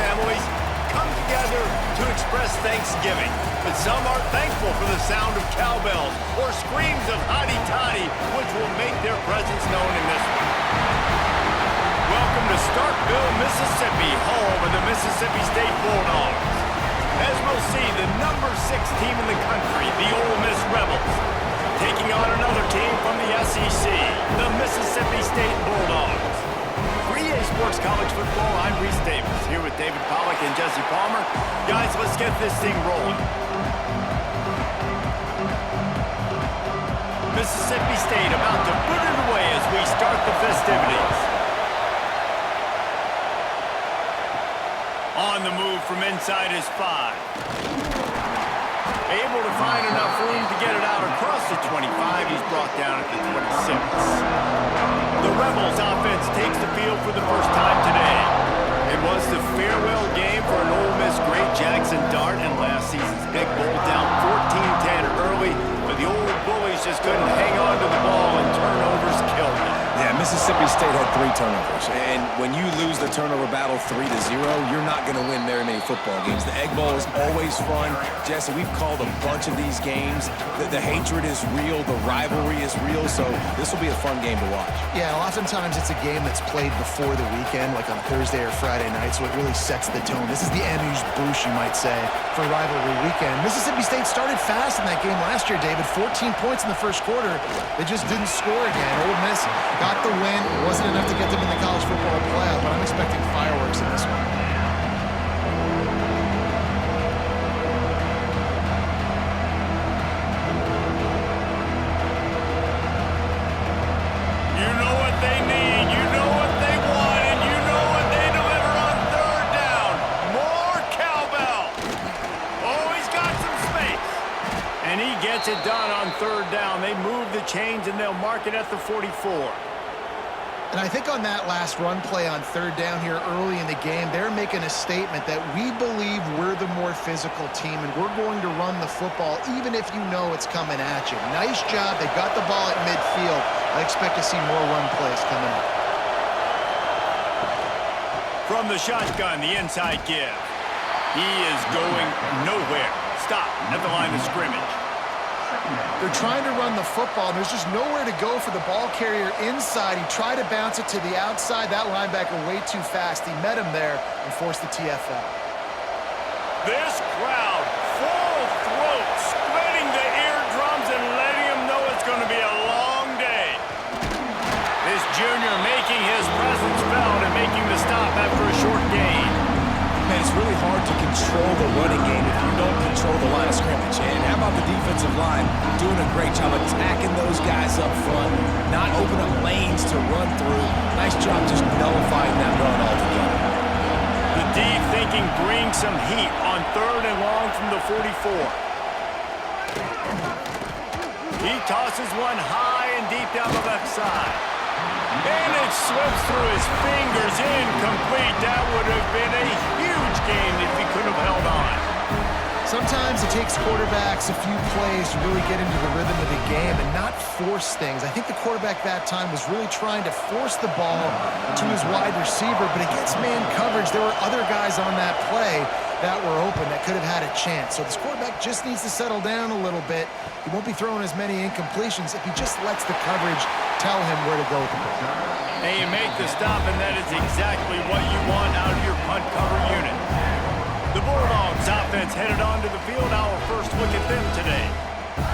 families come together to express Thanksgiving. But some are thankful for the sound of cowbells or screams of hotty-toddy, which will make their presence known in this one. Welcome to Starkville, Mississippi, home of the Mississippi State Bulldogs. As we'll see, the number 6 team in the country, the Ole Miss Rebels, taking on another team from the SEC, the Mississippi State Bulldogs. 3A Sports College Football, I'm Reese Davis, here with David Pollack and Jesse Palmer. Guys, let's get this thing rolling. Mississippi State about to put it away as we start the festivities. On the move from inside his 5. Able to find enough room to get it out across the 25. He's brought down at the 26. The Rebels offense takes the field for the first time today. It was the farewell game for an Ole Miss great, Jackson Dart, and last season's Big Bowl down 14-10 early, but the old bullies just couldn't hang on to the ball, and turnovers killed them. Yeah, Mississippi State had 3 turnovers, and when you lose the turnover battle 3-0, you're not going to win very many football games. The Egg Bowl is always fun. Jesse, we've called a bunch of these games. The hatred is real, the rivalry is real, so this will be a fun game to watch. Yeah, oftentimes it's a game that's played before the weekend, like on Thursday or Friday night, so it really sets the tone. This is the amuse-bouche, you might say, for rivalry weekend. Mississippi State started fast in that game last year, David. 14 points in the first quarter. They just didn't score again. Ole Miss got the win. It wasn't enough to get them in the college football playoff, but I'm expecting fireworks in this one. You know what they need, you know what they want, and you know what they deliver on third down. More cowbell. Oh, he's got some space. And he gets it done on third down. They move the chains, and they'll mark it at the 44. And I think on that last run play on third down here early in the game, they're making a statement that we believe we're the more physical team and we're going to run the football even if you know it's coming at you. Nice job. They got the ball at midfield. I expect to see more run plays coming up. From the shotgun, the inside give. He is going nowhere. Stop at the line of scrimmage. They're trying to run the football, and there's just nowhere to go for the ball carrier inside. He tried to bounce it to the outside. That linebacker way too fast. He met him there and forced the TFL. This crowd, full throat, splitting the eardrums and letting him know it's going to be a long day. This junior making his presence felt and making the stop after a short gain. Man, it's really hard to control the running game if you don't control the line of scrimmage. And how about the defensive line doing a great job attacking those guys up front, not opening up lanes to run through. Nice job just nullifying that run altogether. The D thinking brings some heat on third and long from the 44. He tosses one high and deep down the left side. And it slips through his fingers, incomplete. That would have been a huge game if he could have held on. Sometimes it takes quarterbacks a few plays to really get into the rhythm of the game and not force things. I think the quarterback that time was really trying to force the ball to his wide receiver, but against man coverage, there were other guys on that play that were open that could have had a chance. So this quarterback just needs to settle down a little bit. He won't be throwing as many incompletions if he just lets the coverage tell him where to go with the ball. And you make the stop, and that is exactly what you want out of your punt cover unit. The Bulldogs offense headed onto the field. Our first look at them today.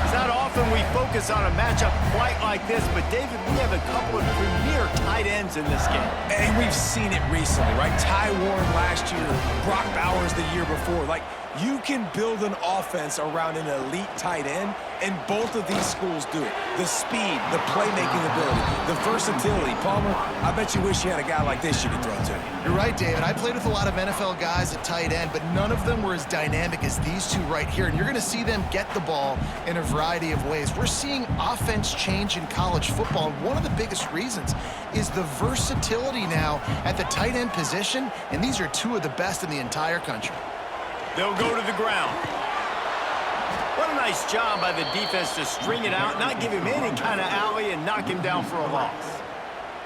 It's not often we focus on a matchup quite like this, but David, we have a couple of premier tight ends in this game. And we've seen it recently, right? Ty Warren last year, Brock Bowers the year before. Like, you can build an offense around an elite tight end, and both of these schools do it. The speed, the playmaking ability, the versatility. Palmer, I bet you wish you had a guy like this you could throw to. You're right, David. I played with a lot of NFL guys at tight end, but none of them were as dynamic as these two right here. And you're going to see them get the ball in a variety of ways. We're seeing offense change in college football, and one of the biggest reasons is the versatility now at the tight end position, and these are two of the best in the entire country. They'll go to the ground. What a nice job by the defense to string it out, not give him any kind of alley, and knock him down for a loss.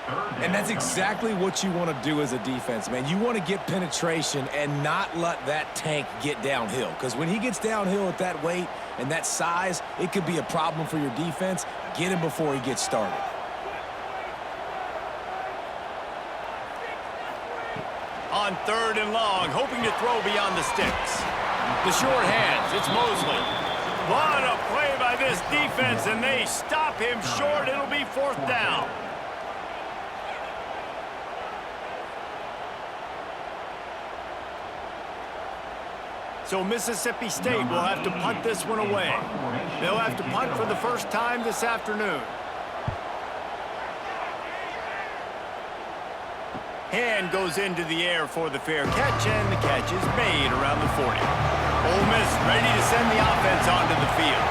And that's exactly what you want to do as a defense, man. You want to get penetration and not let that tank get downhill. Because when he gets downhill at that weight and that size, it could be a problem for your defense. Get him before he gets started. On 3rd and long, hoping to throw beyond the sticks. The short hands, it's Mosley. What a play by this defense, and they stop him short. It'll be 4th down. So Mississippi State will have to punt this one away. They'll have to punt for the first time this afternoon. Hand goes into the air for the fair catch, and the catch is made around the 40. Ole Miss ready to send the offense onto the field.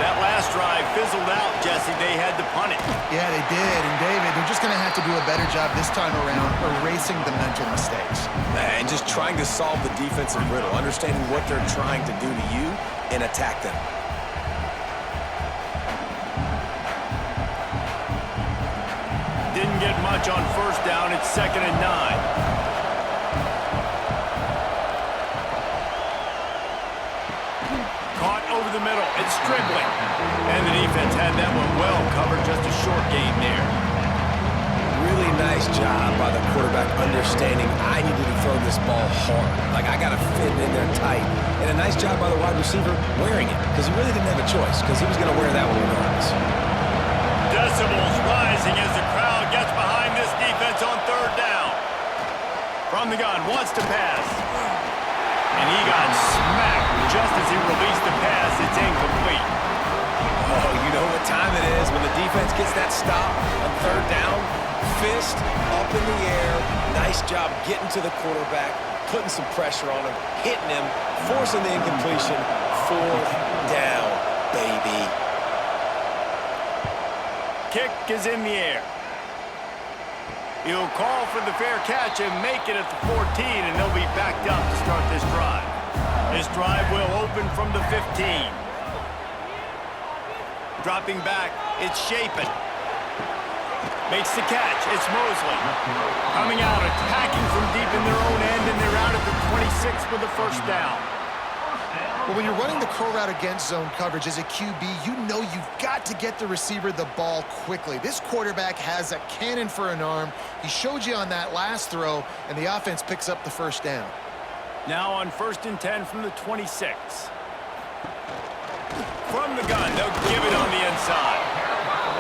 That last drive fizzled out, Jesse. They had to punt it. Yeah, they did. And, David, they're just going to have to do a better job this time around erasing the mental mistakes. And just trying to solve the defensive riddle, understanding what they're trying to do to you and attack them. Didn't get much on 1st down. It's 2nd and 9. Caught over the middle. It's Stribling. And the defense had that one well covered. Just a short gain there. Really nice job by the quarterback understanding I needed to throw this ball hard. Like, I got to fit in there tight. And a nice job by the wide receiver wearing it, because he really didn't have a choice, because he was going to wear that one regardless. Decibels rising as the crowd gets behind this defense on 3rd down. From the gun, wants to pass. And he got smacked just as he released the pass. It's incomplete. Oh, you know what time it is when the defense gets that stop on 3rd down. Fist up in the air. Nice job getting to the quarterback, putting some pressure on him, hitting him, forcing the incompletion. 4th down, baby. Kick is in the air. He'll call for the fair catch and make it at the 14, and they'll be backed up to start this drive. This drive will open from the 15. Dropping back, it's Shapen. Makes the catch, it's Mosley. Coming out, attacking from deep in their own end, and they're out at the 26 with the 1st down. Well, when you're running the curl route against zone coverage as a QB, you know you've got to get the receiver the ball quickly. This quarterback has a cannon for an arm. He showed you on that last throw, and the offense picks up the 1st down. Now on 1st and 10 from the 26. From the gun, they'll give it on the inside.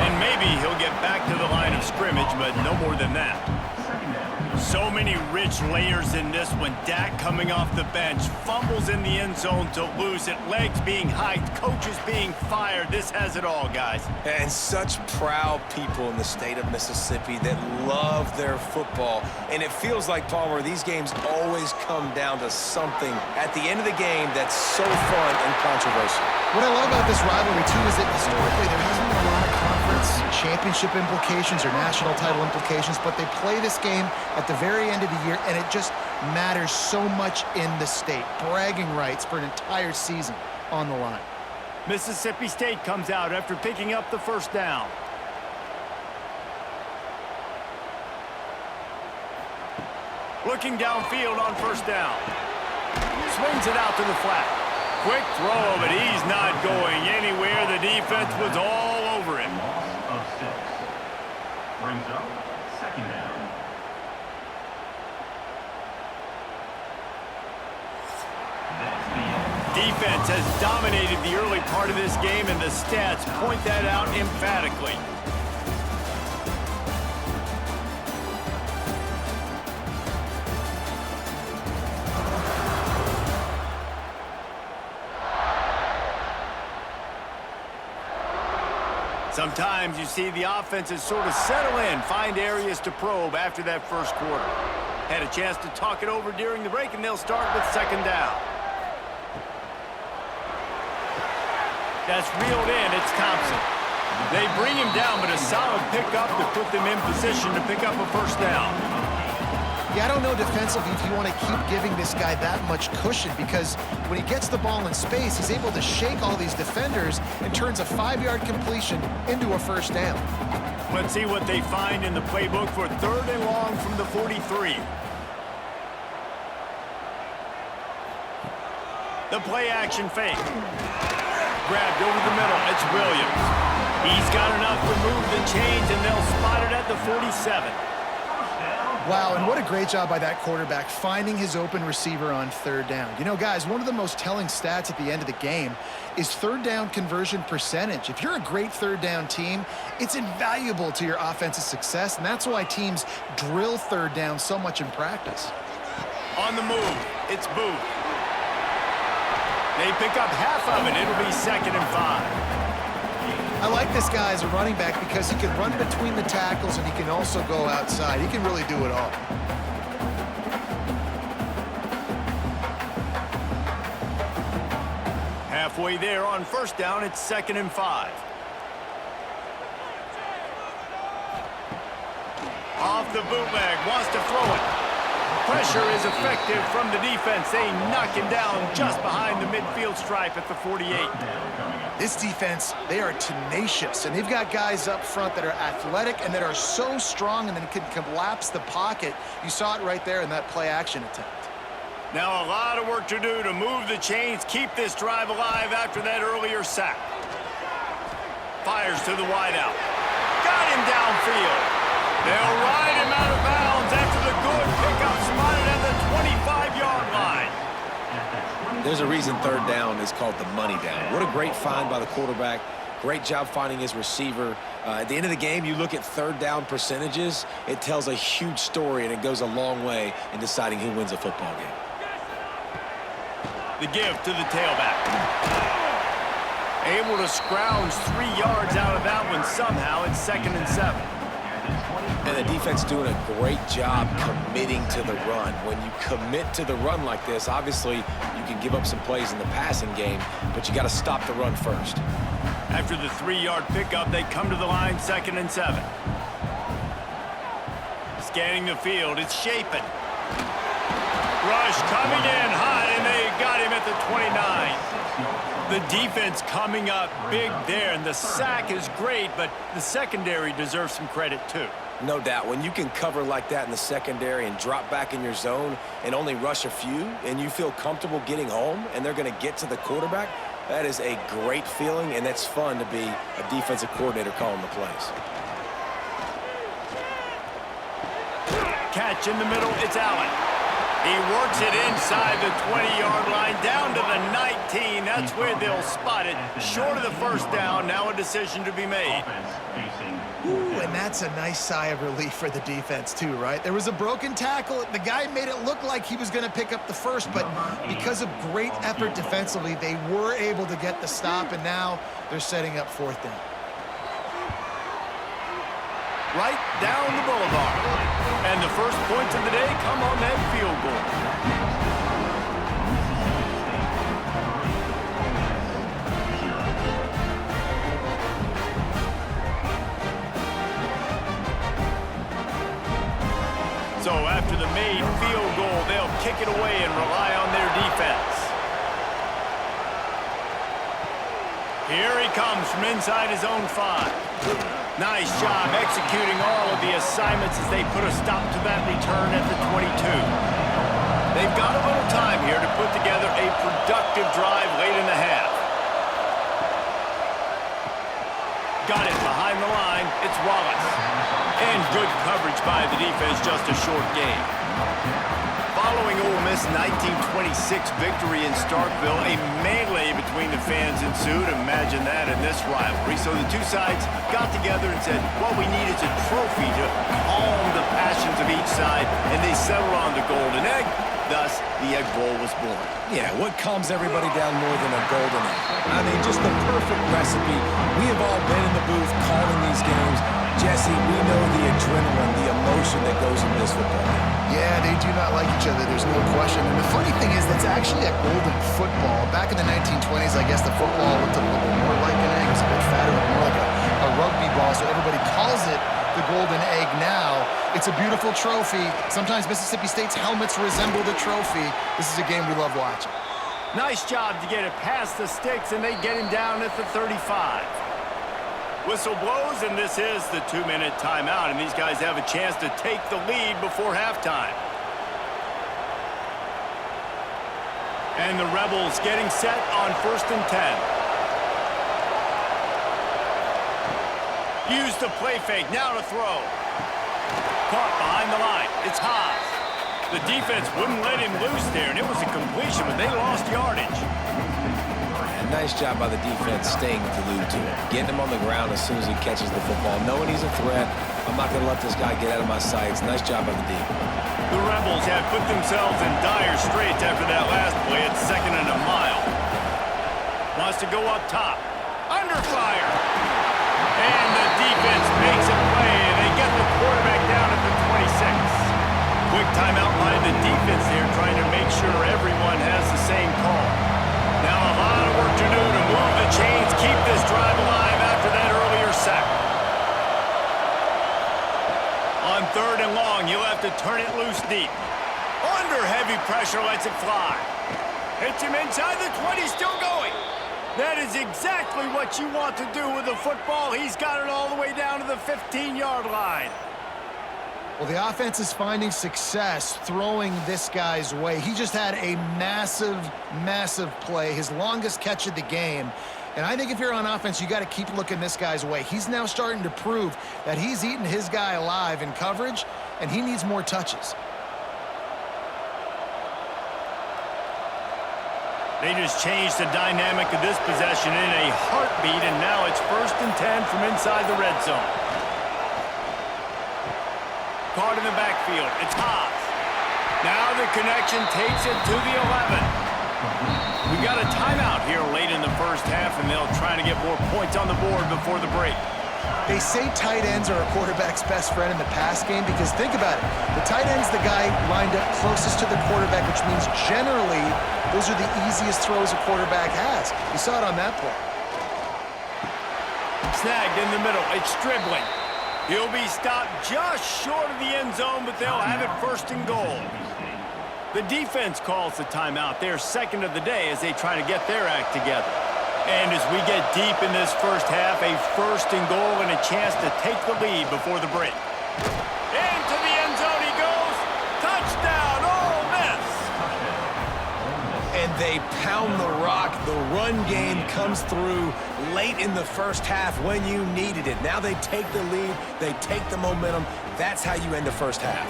And maybe he'll get back to the line of scrimmage, but no more than that. So many rich layers in this one. Dak coming off the bench, fumbles in the end zone to lose it, legs being hiked, coaches being fired. This has it all, guys. And such proud people in the state of Mississippi that love their football. And it feels like, Palmer, these games always come down to something at the end of the game that's so fun and controversial. What I love about this rivalry, too, is that historically there hasn't been a lot of conference championship implications or national title implications, but they play this game at the very end of the year, and it just matters so much in the state. Bragging rights for an entire season on the line. Mississippi State comes out after picking up the 1st down. Looking downfield on 1st down. Swings it out to the flat. Quick throw, but he's not going anywhere. The defense was all over him. Loss of 6. Brings up 2nd down. Defense has dominated the early part of this game, and the stats point that out emphatically. Sometimes you see the offenses sort of settle in, find areas to probe after that 1st quarter. Had a chance to talk it over during the break, and they'll start with 2nd down. That's reeled in. It's Thompson. They bring him down, but a solid pickup to put them in position to pick up a 1st down. Yeah, I don't know defensively if you want to keep giving this guy that much cushion, because when he gets the ball in space, he's able to shake all these defenders and turns a 5-yard completion into a 1st down. Let's see what they find in the playbook for 3rd and long from the 43. The play action fake. Grabbed over the middle. It's Williams. He's got enough to move the chains, and they'll spot it at the 47. Wow, and what a great job by that quarterback finding his open receiver on 3rd down. You know, guys, one of the most telling stats at the end of the game is 3rd down conversion percentage. If you're a great 3rd down team, it's invaluable to your offensive success, and that's why teams drill 3rd down so much in practice. On the move, it's Booth. They pick up half of it. It'll be 2nd and 5. I like this guy as a running back because he can run between the tackles and he can also go outside. He can really do it all. Halfway there on 1st down, it's 2nd and 5. Off the bootleg, wants to throw it. Pressure is effective from the defense. They knock him down just behind the midfield stripe at the 48. This defense, they are tenacious, and they've got guys up front that are athletic and that are so strong and then can collapse the pocket. You saw it right there in that play-action attempt. Now a lot of work to do to move the chains, keep this drive alive after that earlier sack. Fires to the wideout. Got him downfield. They'll ride him out of bounds after the good pickup, spotted at the 25-yard line. There's a reason 3rd down is called the money down. What a great find by the quarterback. Great job finding his receiver. At the end of the game, you look at 3rd down percentages. It tells a huge story, and it goes a long way in deciding who wins a football game. The give to the tailback. Able to scrounge 3 yards out of that one somehow. It's 2nd and 7. And the defense doing a great job committing to the run. When you commit to the run like this, obviously you can give up some plays in the passing game, but you got to stop the run first. After the 3-yard pickup, they come to the line, 2nd and 7. Scanning the field, it's Shapen. Rush coming in high, and they got him at the 29. The defense coming up big there, and the sack is great, but the secondary deserves some credit too. No doubt. When you can cover like that in the secondary and drop back in your zone and only rush a few, and you feel comfortable getting home, and they're going to get to the quarterback, that is a great feeling, and that's fun to be a defensive coordinator calling the plays. Catch in the middle, it's Allen. He works it inside the 20-yard line, down to the 19. That's where they'll spot it. Short of the 1st down, now a decision to be made. Ooh, and that's a nice sigh of relief for the defense too, right? There was a broken tackle. The guy made it look like he was going to pick up the 1st, but because of great effort defensively, they were able to get the stop, and now they're setting up 4th down. Right down the boulevard. And the first points of the day come on that field goal. So after the made field goal, they'll kick it away and rely on their defense. Here he comes from inside his own 5. Nice job executing all of the assignments as they put a stop to that return at the 22. They've got a little time here to put together a productive drive late in the half. Got it behind the line. It's Wallace. And good coverage by the defense, just a short game. Following Ole Miss' 1926 victory in Starkville, a melee between the fans ensued. Imagine that in this rivalry. So the two sides got together and said, what we need is a trophy to calm the passions of each side, and they settled on the golden egg. Thus, the Egg Bowl was born. Yeah, what calms everybody down more than a golden egg? I mean, just the perfect recipe. We have all been in the booth calling these games. Jesse, we know the adrenaline, the emotion that goes in this football game. Yeah, they do not like each other, there's no question. And the funny thing is, that's actually a golden football. Back in the 1920s, I guess the football looked a little more like an egg. It was a bit fatter, but more like a rugby ball, so everybody calls it the golden egg now. It's a beautiful trophy. Sometimes Mississippi State's helmets resemble the trophy. This is a game we love watching. Nice job to get it past the sticks, and they get him down at the 35. Whistle blows, and this is the 2-minute timeout, and these guys have a chance to take the lead before halftime. And the Rebels getting set on 1st and 10. Use the play fake, now to throw. Caught behind the line, it's Haas. The defense wouldn't let him loose there, and it was a completion, but they lost yardage. Nice job by the defense staying glued to him, getting him on the ground as soon as he catches the football, knowing he's a threat. I'm not going to let this guy get out of my sights. Nice job by the D. The Rebels have put themselves in dire straits after that last play at 2nd and a mile. Wants to go up top. Under fire. And the defense makes a play. They get the quarterback down at the 26. Quick timeout by the defense there, trying to make sure everyone has the same call. Now a lot of work to do to move the chains, keep this drive alive after that earlier sack. On 3rd and long, you'll have to turn it loose deep. Under heavy pressure, lets it fly. Hits him inside the 20, still going. That is exactly what you want to do with the football. He's got it all the way down to the 15-yard line. Well, the offense is finding success throwing this guy's way. He just had a massive, massive play, his longest catch of the game. And I think if you're on offense, you got to keep looking this guy's way. He's now starting to prove that he's eating his guy alive in coverage, and he needs more touches. They just changed the dynamic of this possession in a heartbeat, and now it's 1st and 10 from inside the red zone. Caught in the backfield. It's Haas. Now the connection takes it to the 11. We got a timeout here late in the first half, and they'll try to get more points on the board before the break. They say tight ends are a quarterback's best friend in the pass game because think about it. The tight end's the guy lined up closest to the quarterback, which means generally those are the easiest throws a quarterback has. You saw it on that play. Snagged in the middle. It's Stribling. He'll be stopped just short of the end zone, but they'll have it 1st and goal. The defense calls the timeout. They're 2nd of the day as they try to get their act together. And as we get deep in this first half, a 1st and goal and a chance to take the lead before the break. Into the end zone he goes. Touchdown, Ole Miss! And they pound the rock. The run game comes through late in the first half when you needed it. Now they take the lead. They take the momentum. That's how you end the first half.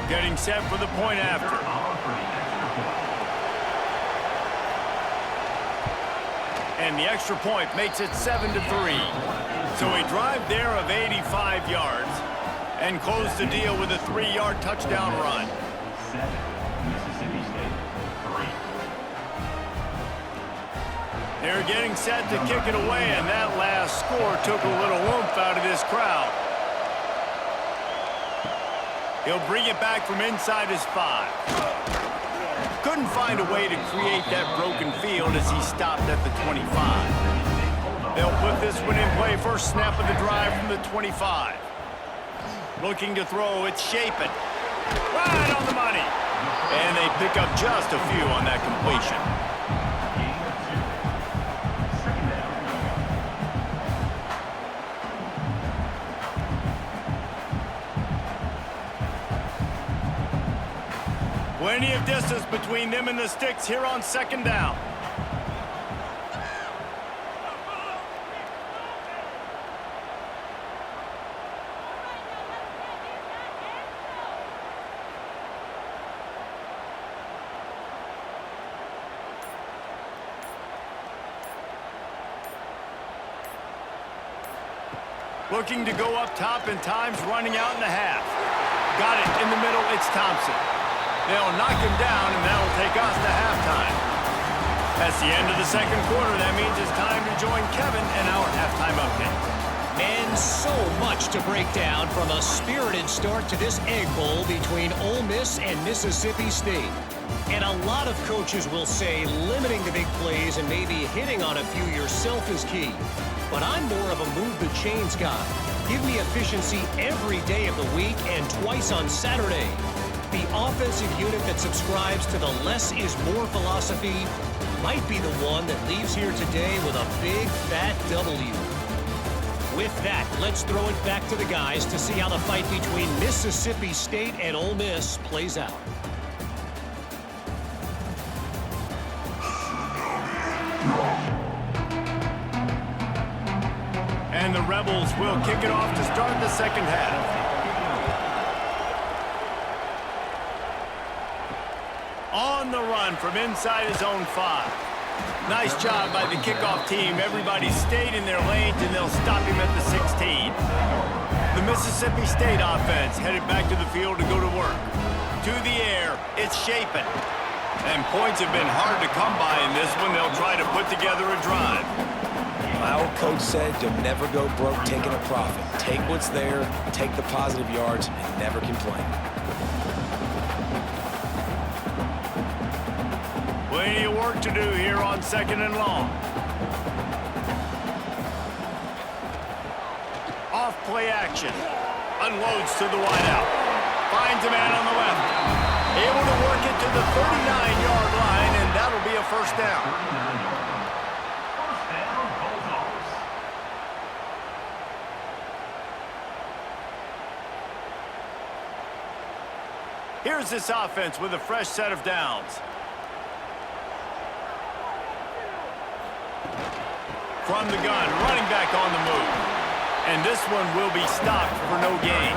Getting set for the point after. And the extra point makes it 7-3. So a drive there of 85 yards and close the deal with a 3-yard touchdown run. They're getting set to kick it away, and that last score took a little oomph out of this crowd. He'll bring it back from inside his 5. Couldn't find a way to create that broken field as he stopped at the 25. They'll put this one in play. First snap of the drive from the 25. Looking to throw, it's Shapen. Right on the money. And they pick up just a few on that completion. Plenty of distance between them and the sticks here on 2nd down. Looking to go up top, and time's running out in the half. Got it in the middle, it's Thompson. They'll knock him down, and that'll take us to halftime. That's the end of the 2nd quarter. That means it's time to join Kevin in our halftime update. And so much to break down from a spirited start to this Egg Bowl between Ole Miss and Mississippi State. And a lot of coaches will say limiting the big plays and maybe hitting on a few yourself is key. But I'm more of a move the chains guy. Give me efficiency every day of the week and twice on Saturday. The offensive unit that subscribes to the less is more philosophy might be the one that leaves here today with a big fat W. With that, let's throw it back to the guys to see how the fight between Mississippi State and Ole Miss plays out. And the Rebels will kick it off to start the second half. On the run from inside his own 5. Nice job by the kickoff team. Everybody stayed in their lanes, and they'll stop him at the 16. The Mississippi State offense headed back to the field to go to work. To the air, it's Shapin. And points have been hard to come by in this one. They'll try to put together a drive. My old coach said you'll never go broke taking a profit. Take what's there, take the positive yards, and never complain. Plenty of work to do here on 2nd and long. Off play action. Unloads to the wideout. Finds a man on the left. Able to work it to the 39-yard line, and that'll be a first down. Here's this offense with a fresh set of downs. From the gun, running back on the move. And this one will be stopped for no gain.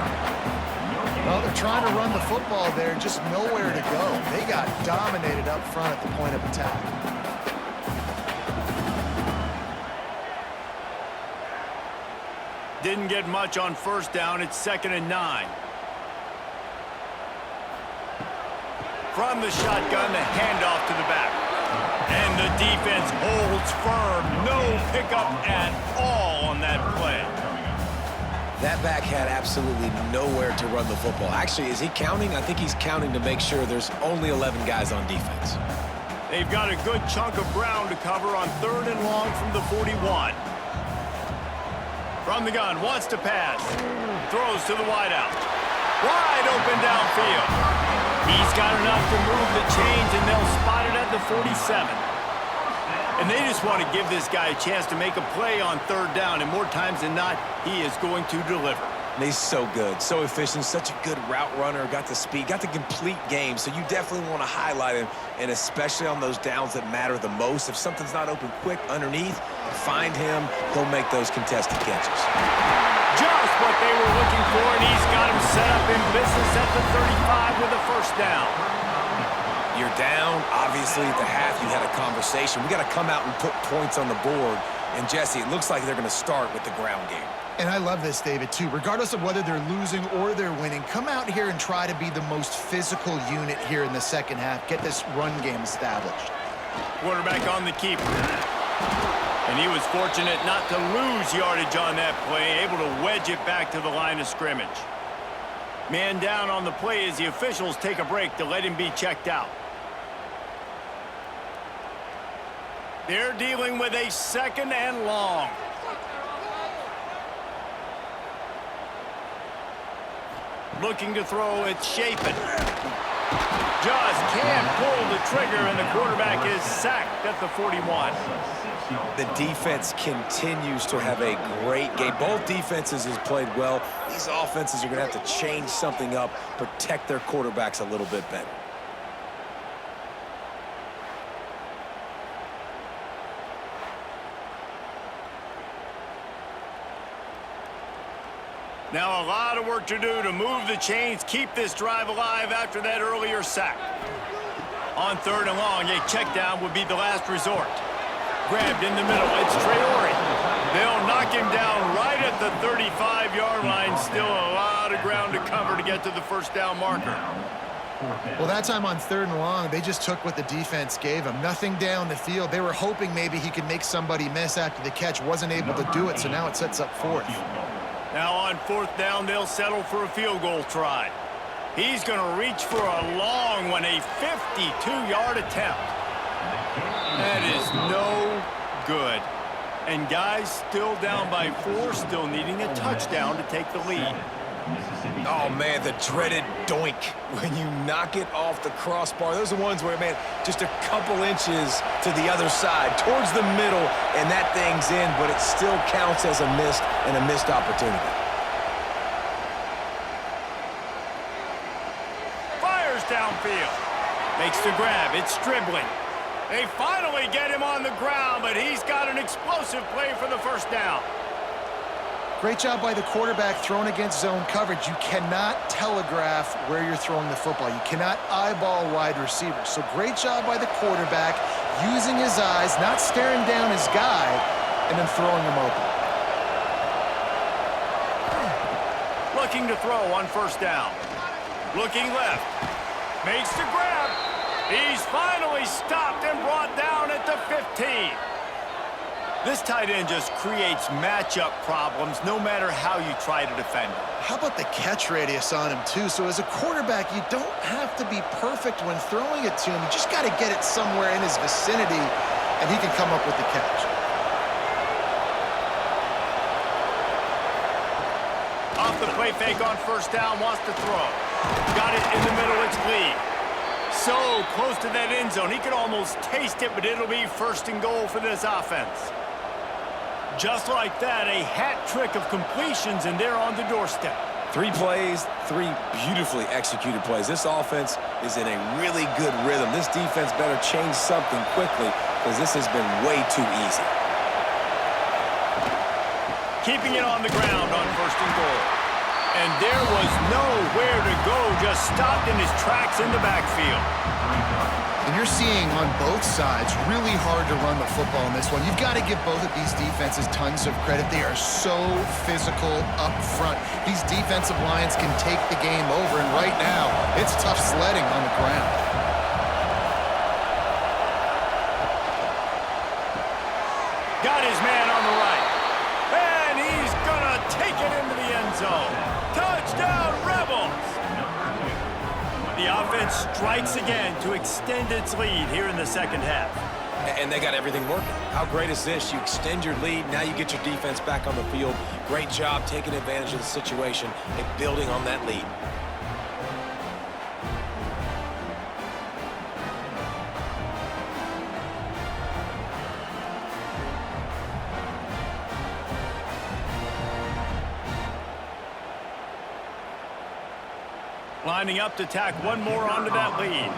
Well, they're trying to run the football there, just nowhere to go. They got dominated up front at the point of attack. Didn't get much on first down. It's 2nd and 9. From the shotgun, the handoff to the back. And the defense holds firm. No pickup at all on that play. That back had absolutely nowhere to run the football. Actually, is he counting? I think he's counting to make sure there's only 11 guys on defense. They've got a good chunk of ground to cover on 3rd and long from the 41. From the gun, wants to pass. Throws to the wideout. Wide open downfield. He's got enough to move the chains, and they'll spot it at the 47. And they just want to give this guy a chance to make a play on 3rd down, and more times than not, he is going to deliver. And he's so good, so efficient, such a good route runner, got the speed, got the complete game, so you definitely want to highlight him, and especially on those downs that matter the most. If something's not open quick underneath, find him, he'll make those contested catches. Just what they were looking for, and he's got him set up in business at the 35 with a first down. You're down. Obviously, at the half, you had a conversation. We got to come out and put points on the board. And, Jesse, it looks like they're going to start with the ground game. And I love this, David, too. Regardless of whether they're losing or they're winning, come out here and try to be the most physical unit here in the second half. Get this run game established. Quarterback on the keeper. And he was fortunate not to lose yardage on that play, able to wedge it back to the line of scrimmage. Man down on the play as the officials take a break to let him be checked out. They're dealing with a 2nd and long. Looking to throw, it's Shapin. Just can't pull the trigger, and the quarterback is sacked at the 41. The defense continues to have a great game. Both defenses have played well. These offenses are going to have to change something up, protect their quarterbacks a little bit better. Now a lot of work to do to move the chains, keep this drive alive after that earlier sack. On 3rd and long, a check down would be the last resort. Grabbed in the middle, it's Traore. They'll knock him down right at the 35-yard line. Still a lot of ground to cover to get to the first down marker. Well, that time on 3rd and long, they just took what the defense gave them. Nothing down the field. They were hoping maybe he could make somebody miss after the catch. Wasn't able to do it, so now it sets up 4th. Now on 4th down, they'll settle for a field goal try. He's going to reach for a long one, a 52-yard attempt. That is no good. And guys still down by 4, still needing a touchdown to take the lead. Oh, man, the dreaded doink when you knock it off the crossbar. Those are ones where, man, just a couple inches to the other side, towards the middle, and that thing's in, but it still counts as a missed opportunity. Fires downfield. Makes the grab. It's dribbling. They finally get him on the ground, but he's got an explosive play for the 1st down. Great job by the quarterback throwing against zone coverage. You cannot telegraph where you're throwing the football. You cannot eyeball wide receivers. So great job by the quarterback using his eyes, not staring down his guy, and then throwing him open. Looking to throw on 1st down. Looking left. Makes the grab. He's finally stopped and brought down at the 15. This tight end just creates matchup problems no matter how you try to defend him. How about the catch radius on him, too? So as a quarterback, you don't have to be perfect when throwing it to him. You just got to get it somewhere in his vicinity, and he can come up with the catch. Off the play fake on 1st down, wants to throw. Got it in the middle, it's Lee. So close to that end zone, he could almost taste it, but it'll be 1st and goal for this offense. Just like that, a hat trick of completions, and they're on the doorstep. 3 plays, 3 beautifully executed plays. This offense is in a really good rhythm. This defense better change something quickly because this has been way too easy. Keeping it on the ground on 1st and goal. And there was nowhere to go, just stopped in his tracks in the backfield. And you're seeing on both sides really hard to run the football in this one. You've got to give both of these defenses tons of credit. They are so physical up front. These defensive lines can take the game over, and right now, it's tough sledding on the ground. Got his man on the right. And he's going to take it into the end zone. Touchdown, Rebels! The offense strikes again to extend its lead here in the 2nd half. And they got everything working. How great is this? You extend your lead, now you get your defense back on the field. Great job taking advantage of the situation and building on that lead. Lining up to tack one more onto that lead.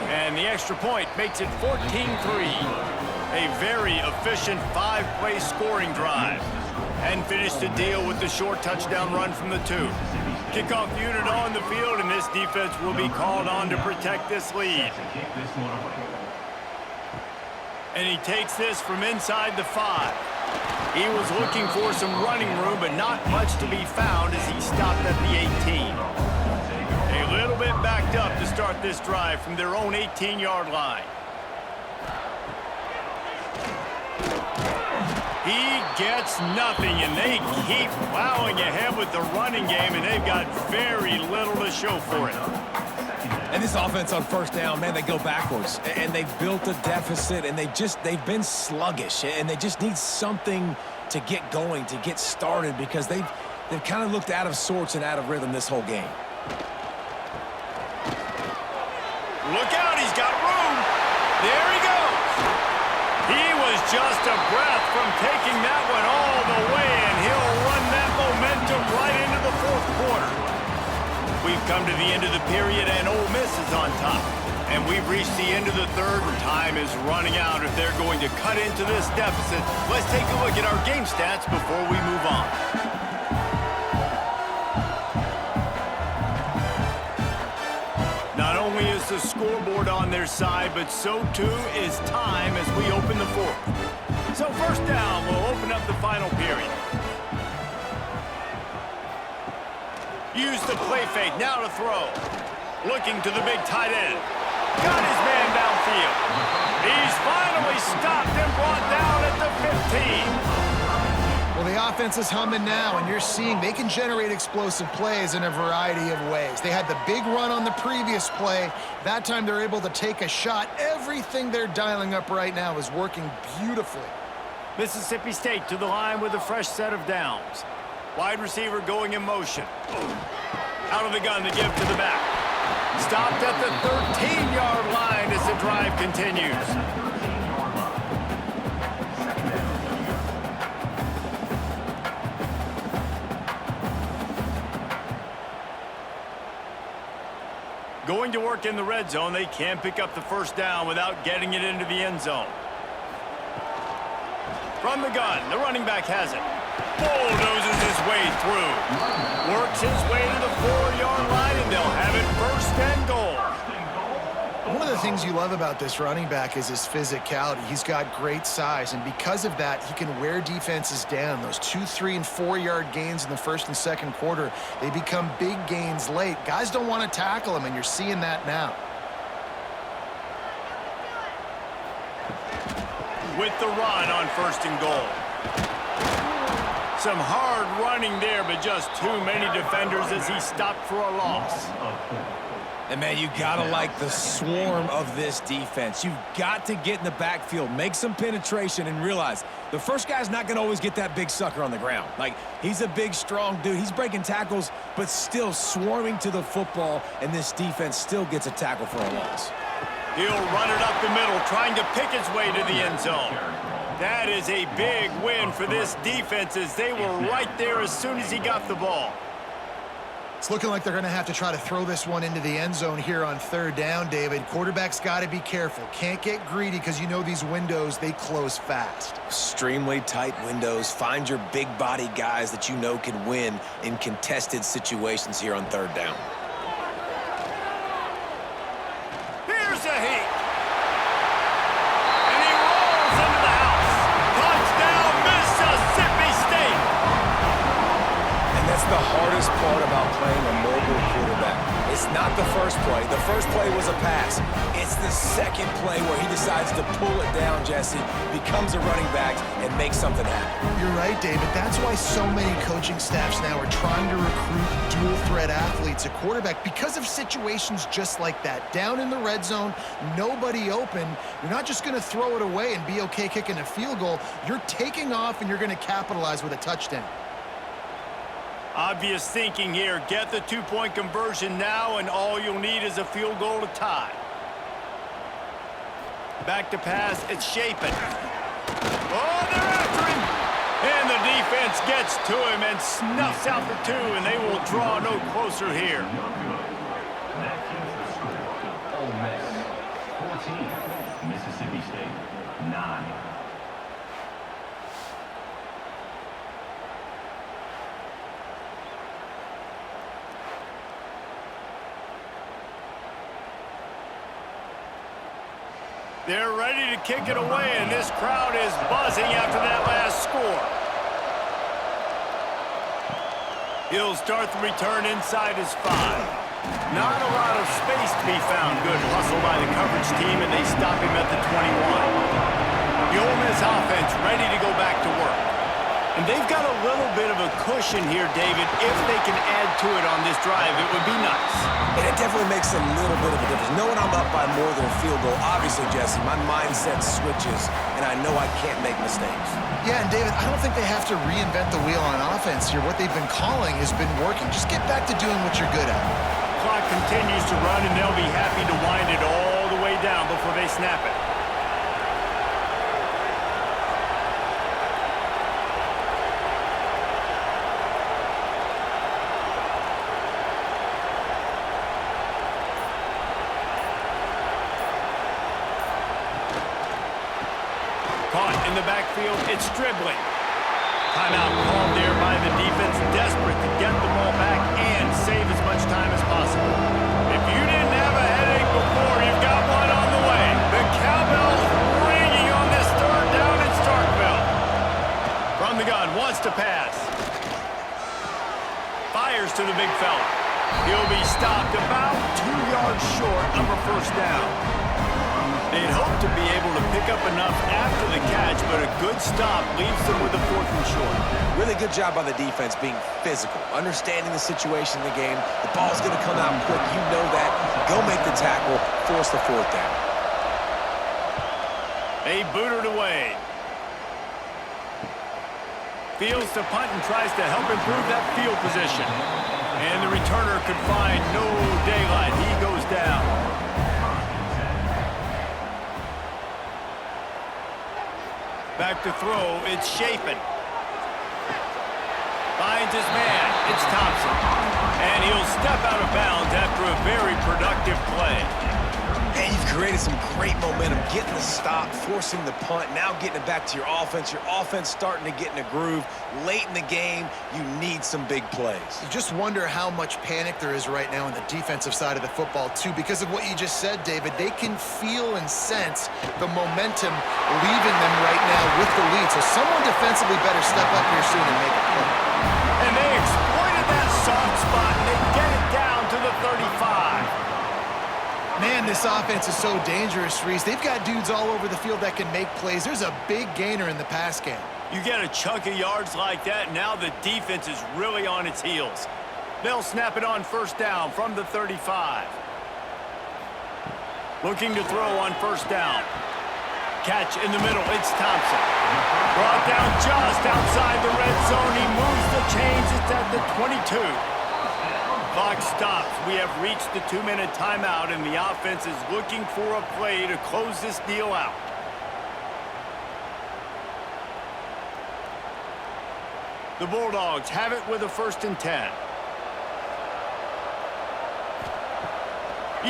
And the extra point makes it 14-3. A very efficient 5-play scoring drive. And finished the deal with the short touchdown run from the 2. Kickoff unit on the field, and this defense will be called on to protect this lead. And he takes this from inside the 5. He was looking for some running room, but not much to be found as he stopped at the 18. A little bit backed up to start this drive from their own 18-yard line. He gets nothing, and they keep plowing ahead with the running game, and they've got very little to show for it. And this offense on 1st down, man, they go backwards. And they've built a deficit, and they've been sluggish. And they just need something to get going, to get started, because they've kind of looked out of sorts and out of rhythm this whole game. Look out, he's got room. There he goes. He was just a breath from taking that one all the way, and he'll run that momentum right into the 4th quarter. We've come to the end of the period, and Ole Miss is on top. And we've reached the end of the 3rd, and time is running out if they're going to cut into this deficit. Let's take a look at our game stats before we move on. Not only is the scoreboard on their side, but so too is time as we open the 4th. So 1st down will open up the final period. Use the play fake, now to throw. Looking to the big tight end. Got his man downfield. He's finally stopped and brought down at the 15. Well, the offense is humming now, and you're seeing they can generate explosive plays in a variety of ways. They had the big run on the previous play. That time they're able to take a shot. Everything they're dialing up right now is working beautifully. Mississippi State to the line with a fresh set of downs. Wide receiver going in motion. Out of the gun to give to the back. Stopped at the 13-yard line as the drive continues. Going to work in the red zone, they can pick up the first down without getting it into the end zone. From the gun, the running back has it. Bulldozes his way through. Works his way to the 4-yard line, and they'll have it first and goal. One of the things you love about this running back is his physicality. He's got great size, and because of that, he can wear defenses down. Those 2-, 3-, and 4-yard gains in the first and second quarter, they become big gains late. Guys don't want to tackle him, and you're seeing that now. With the run on first and goal. Some hard running there, but just too many defenders as he stopped for a loss. And, man, you got to like the swarm of this defense. You've got to get in the backfield, make some penetration, and realize the first guy's not going to always get that big sucker on the ground. Like, he's a big, strong dude. He's breaking tackles, but still swarming to the football, and this defense still gets a tackle for a loss. He'll run it up the middle, trying to pick his way to the end zone. That is a big win for this defense as they were right there as soon as he got the ball. It's looking like they're going to have to try to throw this one into the end zone here on third down, David. Quarterback's got to be careful. Can't get greedy because you know these windows, they close fast. Extremely tight windows. Find your big body guys that you know can win in contested situations here on third down. Here's a heat. And he rolls into the house. Touchdown, Mississippi State. And that's the hardest part about playing a mobile quarterback. It's not the first play. The first play was a pass. It's the second play where he decides to pull it down, Jesse, becomes a running back, and makes something happen. You're right, David. That's why so many coaching staffs now are trying to recruit dual-threat athletes at quarterback because of situations just like that. Down in the red zone, nobody open. You're not just going to throw it away and be okay kicking a field goal. You're taking off, and you're going to capitalize with a touchdown. Obvious thinking here. Get the two-point conversion now, and all you'll need is a field goal to tie. Back to pass. It's Shapen. Oh, they're after him. And the defense gets to him and snuffs out the two, and they will draw no closer here. That keeps the score. Ole Miss 14, Mississippi State 9. They're ready to kick it away, and this crowd is buzzing after that last score. He'll start the return inside his 5. Not a lot of space to be found. Good hustle by the coverage team, and they stop him at the 21. The Ole Miss offense ready to go back to work. And they've got a little bit of a cushion here, David. If they can add to it on this drive, it would be nice. And it definitely makes a little bit of a difference. Knowing I'm up by more than a field goal, obviously, Jesse, my mindset switches, and I know I can't make mistakes. Yeah, and David, I don't think they have to reinvent the wheel on offense here. What they've been calling has been working. Just get back to doing what you're good at. Clock continues to run, and they'll be happy to wind it all the way down before they snap it. Caught in the backfield, it's dribbling. Timeout called there by the defense, desperate to get the ball back and save as much time as possible. If you didn't have a headache before, you've got one on the way. The cowbell's ringing on this third down in Starkville. From the gun, wants to pass. fires to the big fella. He'll be stopped about 2 yards short of a first down. They'd hope to be able to pick up enough after the catch, but a good stop leaves them with a 4th and short. Really good job by the defense being physical, understanding the situation in the game. The ball's going to come out quick. You know that. Go make the tackle, force the 4th down. They boot it away. Fields to punt and tries to help improve that field position. And the returner could find no daylight. He goes down. Back to throw, it's Chapin. Finds his man, it's Thompson. And he'll step out of bounds after a very productive play. And you've created some great momentum, getting the stop, forcing the punt, now getting it back to your offense. Your offense starting to get in a groove. Late in the game, you need some big plays. You just wonder how much panic there is right now on the defensive side of the football, too, because of what you just said, David. They can feel and sense the momentum leaving them right now with the lead. So someone defensively better step up here soon and make a play. And they exploited that soft spot, and they get it down to the 35. Man, this offense is so dangerous, Reese. They've got dudes all over the field that can make plays. There's a big gainer in the pass game. You get a chunk of yards like that, now the defense is really on its heels. They'll snap it on first down from the 35. Looking to throw on first down. Catch in the middle, it's Thompson. Brought down just outside the red zone. He moves the chains, it's at the 22. Clock stops. We have reached the 2-minute timeout, and the offense is looking for a play to close this deal out. The Bulldogs have it with a 1st and 10.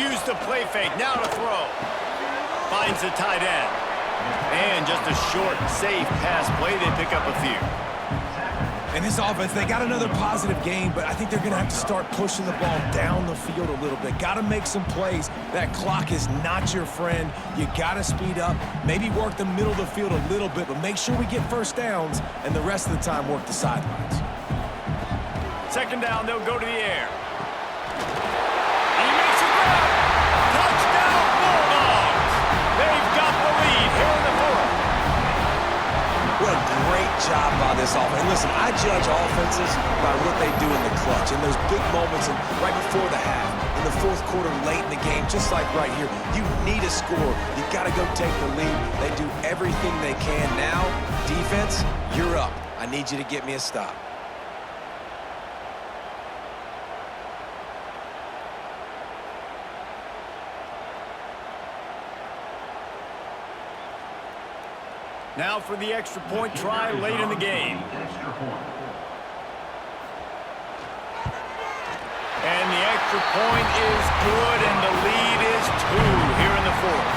Use the play fake, now to throw. Finds the tight end. And just a short, safe pass play. They pick up a few. And this offense, they got another positive game, but I think they're going to have to start pushing the ball down the field a little bit. Got to make some plays. That clock is not your friend. You got to speed up, maybe work the middle of the field a little bit, but make sure we get first downs, and the rest of the time work the sidelines. 2nd down, they'll go to the air. And he makes a grab. Touchdown, Bulldogs! They've got the lead here in the 4th. What a great job by this offense. And listen, I judge offenses by what they do in the clutch. In those big moments and right before the half, in the 4th quarter, late in the game, just like right here, you need a score. You got to go take the lead. They do everything they can. Now, defense, you're up. I need you to get me a stop. Now for the extra point try late in the game. Extra point. And the extra point is good, and the lead is 2 here in the 4th.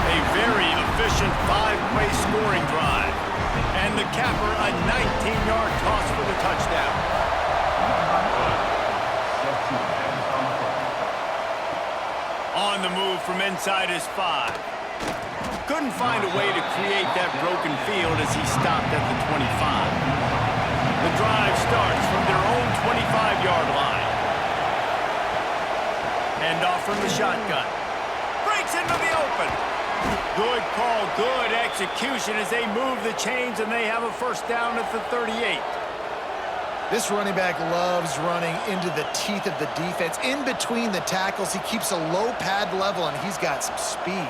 A very efficient 5-play scoring drive. And the capper, a 19-yard toss for the touchdown. On the move from inside his 5. Couldn't find a way to create that broken field as he stopped at the 25. The drive starts from their own 25-yard line. Hand off from the shotgun. Breaks into the open. Good call, good execution as they move the chains, and they have a first down at the 38. This running back loves running into the teeth of the defense. In between the tackles, he keeps a low pad level, and he's got some speed.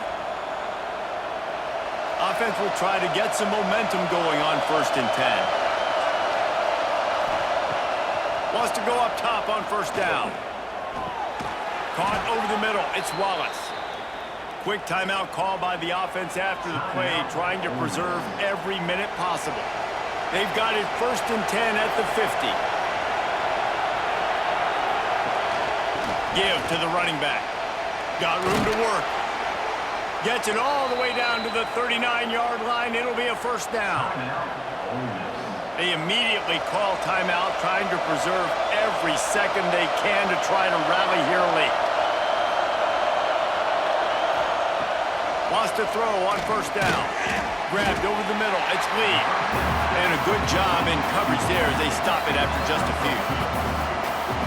Offense will try to get some momentum going on 1st and 10. Wants to go up top on first down. Caught over the middle. It's Wallace. Quick timeout call by the offense after the play, trying to preserve every minute possible. They've got it 1st and 10 at the 50. Give to the running back. Got room to work. Gets it all the way down to the 39-yard line. It'll be a first down. They immediately call timeout, trying to preserve every second they can to try to rally here late. Wants to throw on first down. Grabbed over the middle. It's Lee. And a good job in coverage there as they stop it after just a few.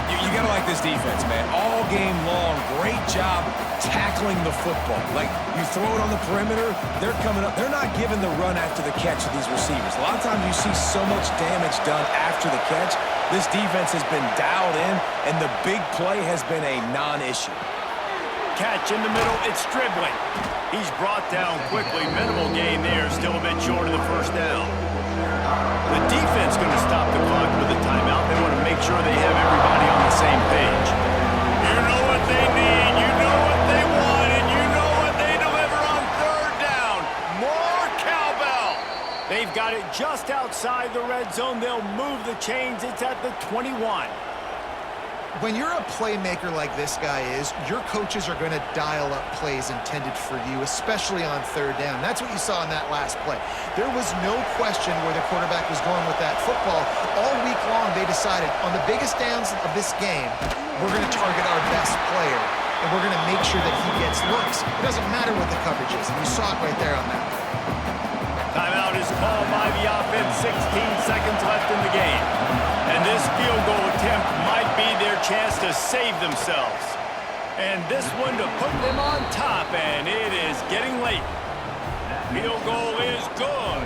You got to like this defense, man. All game long, great job tackling the football. Like, you throw it on the perimeter, they're coming up. They're not giving the run after the catch to these receivers. A lot of times you see so much damage done after the catch. This defense has been dialed in, and the big play has been a non-issue. Catch in the middle, it's dribbling. He's brought down quickly. Minimal gain there, still a bit short of the first down. The defense going to stop the clock with a timeout. They want to make sure they have everybody on the same page. You know what they need, you know what they want, and you know what they deliver on third down. More cowbell. They've got it just outside the red zone. They'll move the chains. It's at the 21. When you're a playmaker like this guy is, your coaches are going to dial up plays intended for you, especially on third down. That's what you saw in that last play. There was no question where the quarterback was going with that football. All week long, they decided on the biggest downs of this game, we're going to target our best player, and we're going to make sure that he gets looks. It doesn't matter what the coverage is, and you saw it right there on that. Timeout is called by the offense. 16 seconds left in the game. And this field goal attempt might be their chance to save themselves. And this one to put them on top, and it is getting late. Field goal is good.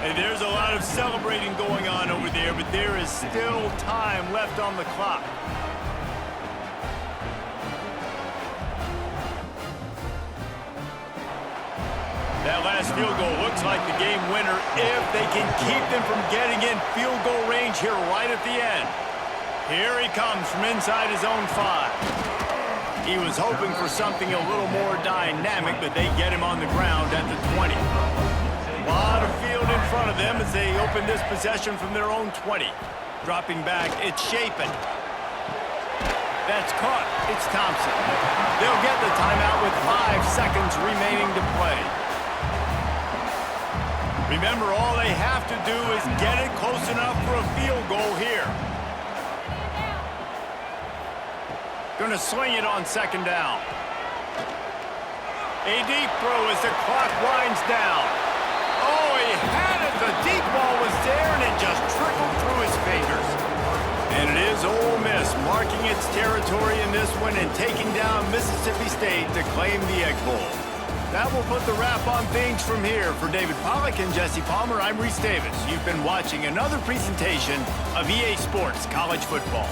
And there's a lot of celebrating going on over there, but there is still time left on the clock. That last field goal looks like the game winner if they can keep them from getting in field goal range here right at the end. Here he comes from inside his own 5. He was hoping for something a little more dynamic, but they get him on the ground at the 20. A lot of field in front of them as they open this possession from their own 20. Dropping back, it's Shapen. That's caught. It's Thompson. They'll get the timeout with 5 seconds remaining to play. Remember, all they have to do is get it close enough for a field goal here. Going to swing it on second down. A deep throw as the clock winds down. Oh, he had it. The deep ball was there, and it just trickled through his fingers. And it is Ole Miss marking its territory in this one and taking down Mississippi State to claim the Egg Bowl. That will put the wrap on things from here. For David Pollack and Jesse Palmer, I'm Reese Davis. You've been watching another presentation of EA Sports College Football.